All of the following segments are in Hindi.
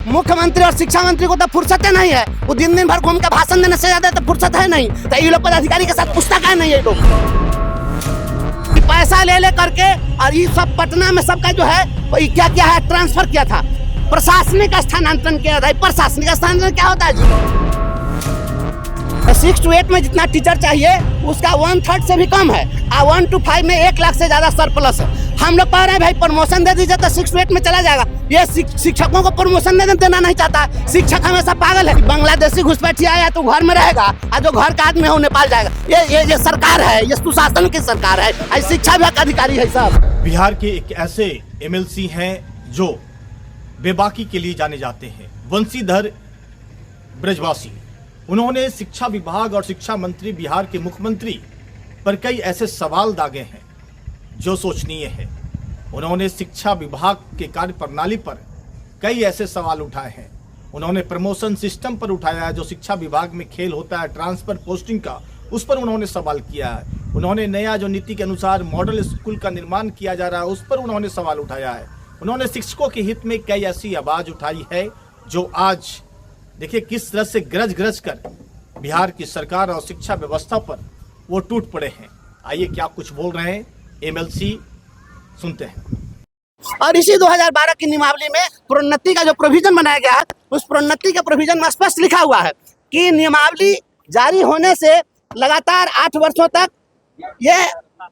मुख्यमंत्री और शिक्षा मंत्री को तो फुर्सत ही नहीं है। वो दिन दिन भर घूम के भाषण देने से ज्यादा तो फुर्सत है नहीं। तो ये लोग पदाधिकारी के साथ पूछता क्या नहीं है लोग, पैसा ले ले करके। और ये सब पटना में सबका जो है क्या क्या है ट्रांसफर किया था, प्रशासनिक स्थानांतरण किया था। प्रशासनिक स्थानांतरण क्या होता है जी? 6 to 8 में जितना टीचर चाहिए उसका 1/3 से भी कम है। 1 to 5 में 1 लाख से ज्यादा सरप्लस है। हम लोग कह रहे हैं भाई प्रमोशन दे दीजिए तो 6 to 8 में चला जाएगा। ये शिक्षकों को प्रमोशन देना नहीं चाहता। शिक्षक हमेशा पागल है। बांग्लादेशी घुसपैठिया आया तो घर में रहेगा और जो घर का आदमी है वो नेपाल जाएगा। ये सरकार है, ये सुशासन की सरकार है, शिक्षा विभाग का अधिकारी है साहब। बिहार के एक ऐसे MLC हैं जो बेबाकी के लिए जाने जाते हैं, वंशीधर ब्रजवासी। उन्होंने शिक्षा विभाग और शिक्षा मंत्री, बिहार के मुख्यमंत्री पर कई ऐसे सवाल दागे हैं जो सोचनीय है। उन्होंने शिक्षा विभाग के कार्य प्रणाली पर कई ऐसे सवाल उठाए हैं। उन्होंने प्रमोशन सिस्टम पर उठाया है, जो शिक्षा विभाग में खेल होता है ट्रांसफर पोस्टिंग का, उस पर उन्होंने सवाल किया है। उन्होंने नया जो नीति के अनुसार मॉडल स्कूल का निर्माण किया जा रहा है उस पर उन्होंने सवाल उठाया है। उन्होंने शिक्षकों के हित में कई ऐसी आवाज़ उठाई है जो आज देखिए किस तरह से गरज कर बिहार की सरकार और शिक्षा व्यवस्था पर वो टूट पड़े हैं। आइए क्या कुछ बोल रहे हैं MLC, सुनते हैं। और इसी 2012 की नियमावली में प्रोन्नति का जो प्रोविजन बनाया गया है, उस प्रोन्नति के प्रोविजन में स्पष्ट लिखा हुआ है कि नियमावली जारी होने से लगातार 8 वर्षों तक ये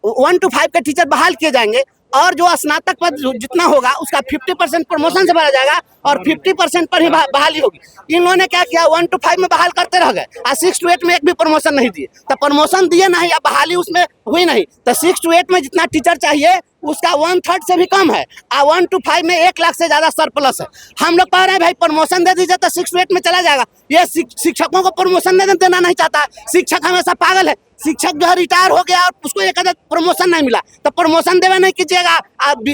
1 to 5 के टीचर बहाल किए जाएंगे और जो स्नातक पद जितना होगा उसका 50% प्रमोशन से भरा जाएगा और 50% पर ही बहाली होगी। इन लोगों ने क्या किया, 1 to 5 में बहाल करते रह गए और 6 to 8 में एक भी प्रमोशन नहीं दिए। तो प्रमोशन दिए नहीं या बहाली उसमें हुई नहीं। तो 6 to 8 में जितना टीचर चाहिए उसका 1/3 से भी कम है। 1 to 5 में 1 लाख से ज्यादा सरप्लस है। हम लोग कह रहे हैं भाई प्रमोशन दे दीजिए तो 6 to 8 में चला जाएगा। ये शिक्षकों को प्रमोशन देना नहीं चाहता। शिक्षक हमेशा पागल है। शिक्षक जो है रिटायर हो गया और उसको एक प्रमोशन नहीं मिला तो प्रमोशन देवे नहीं कीजिएगा।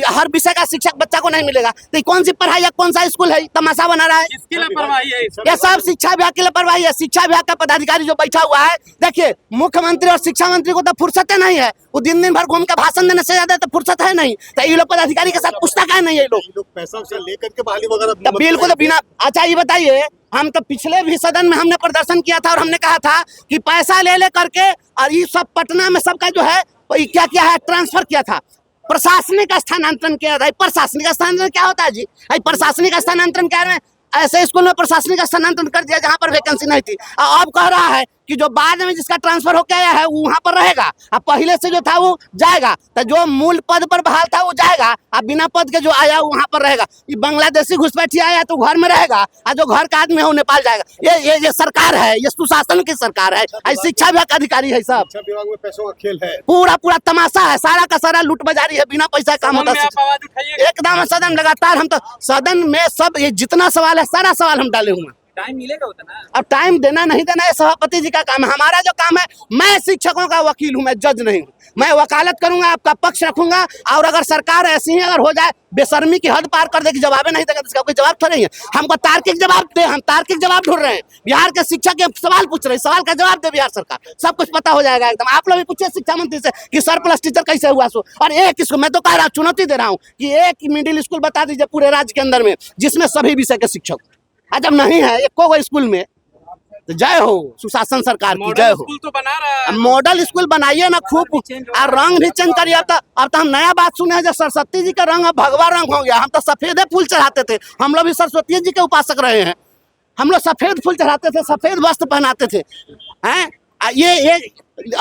हर विषय का शिक्षक बच्चा को नहीं मिलेगा तो कौन सी पढ़ाई या कौन सा स्कूल है, तमाशा बना रहा है। इसकी लापरवाही है, ये सब शिक्षा विभाग की लापरवाही है। शिक्षा विभाग का पदाधिकारी जो बैठा हुआ है, देखिए मुख्यमंत्री और शिक्षा मंत्री को तो फुर्सत ही नहीं है। वो दिन दिन भर घूम के भाषण देने से ज्यादा तो फुर्सत है नहीं। तो ये लोग पदाधिकारी के साथ पूछता क्या नहीं है। ये लोग पैसा लेकर के बहाली वगैरह बिल्कुल बिना। अच्छा ये बताइए, हम तो पिछले भी सदन में हमने प्रदर्शन किया था और हमने कहा था कि पैसा ले ले करके और ये सब पटना में सबका जो है क्या क्या है ट्रांसफर किया था, प्रशासनिक स्थानांतरण किया था। प्रशासनिक स्थानांतरण क्या होता है जी? प्रशासनिक स्थानांतरण क्या है? ऐसे स्कूल में प्रशासनिक स्थानांतरण कर दिया जहाँ पर वैकेंसी नहीं थी। अब कह रहा है कि जो बाद में जिसका ट्रांसफर होकर आया है वो वहाँ पर रहेगा, अब पहले से जो था वो जाएगा। तो जो मूल पद पर बहाल था वो जाएगा, अब बिना पद के जो आया वो वहाँ पर रहेगा। ये बांग्लादेशी घुसपैठिया आया तो घर में रहेगा और जो घर का आदमी है वो नेपाल जाएगा। ये सरकार है, ये सुशासन की सरकार है, शिक्षा विभाग का अधिकारी है साहब। शिक्षा विभाग में पैसों का खेल है, पूरा तमाशा है, सारा का सारा लूट बाजारी है, बिना पैसा काम होता है। एकदम सदन लगातार हम तो सदन में सब ये जितना सवाल है सारा सवाल हम डाले हुए। टाइम मिलेगा उतना। अब टाइम देना नहीं देना है सभापति जी का काम है। हमारा जो काम है, मैं शिक्षकों का वकील हूँ, मैं जज नहीं हूँ। मैं वकालत करूंगा, आपका पक्ष रखूंगा और अगर सरकार ऐसी ही अगर हो जाए बेशर्मी की हद पार कर देगी, जवाब नहीं देगा, इसका कोई जवाब थोड़ी है। हमको तार्किक जवाब दे, हम तार्किक जवाब ढूंढ रहे हैं। बिहार के शिक्षक के सवाल पूछ रहे हैं, सवाल का जवाब दे बिहार सरकार, सब कुछ पता हो जाएगा एकदम। आप लोग भी पूछिए शिक्षा मंत्री से कि सरप्लस टीचर कैसे हुआ सो। और एक स्कूल, मैं तो कह रहा हूँ, चुनौती दे रहा हूँ कि एक मिडिल स्कूल बता दीजिए पूरे राज्य के अंदर में जिसमें सभी विषय के शिक्षक। जब नहीं है एक को स्कूल में, तो जय हो सुशासन सरकार की, जय हो। स्कूल तो बना रहा है, मॉडल स्कूल बनाइए ना खूब, और रंग भी चेंज करिए। अब तो हम नया बात सुने हैं, जो सरस्वती जी का रंग अब भगवा रंग हो गया। हम तो सफेद फूल चढ़ाते थे, हम लोग भी सरस्वती जी के उपासक रहे हैं। हम लोग सफेद फूल चढ़ाते थे, सफेद वस्त्र पहनाते थे हैं। ये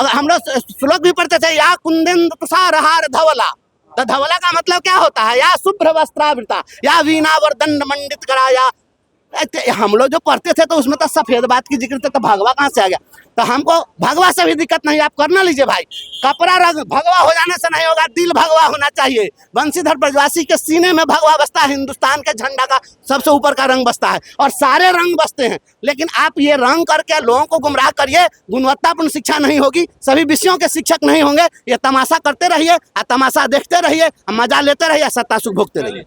हम लोग श्लोक भी पढ़ते थे, या कुंदेन्द्र सारहार धवला। तो धवला का मतलब क्या होता है? या शुभ्र वस्त्रावृता, या वीणावर दंड मंडित करा। या हम लोग जो पढ़ते थे तो उसमें तो सफेद बात की जिक्र थे, तो भगवा कहाँ से आ गया? तो हमको भगवा से भी दिक्कत नहीं, आप करना लीजिए भाई। कपड़ा रंग भगवा हो जाने से नहीं होगा, दिल भगवा होना चाहिए। वंशीधर ब्रजवासी के सीने में भगवा बसता है, हिंदुस्तान के झंडा का सबसे ऊपर का रंग बसता है और सारे रंग बसते हैं। लेकिन आप ये रंग करके लोगों को गुमराह करिए, गुणवत्तापूर्ण शिक्षा नहीं होगी, सभी विषयों के शिक्षक नहीं होंगे। ये तमाशा करते रहिए, तमाशा देखते रहिए, मजा लेते रहिए, सत्ता सुख भोगते रहिए।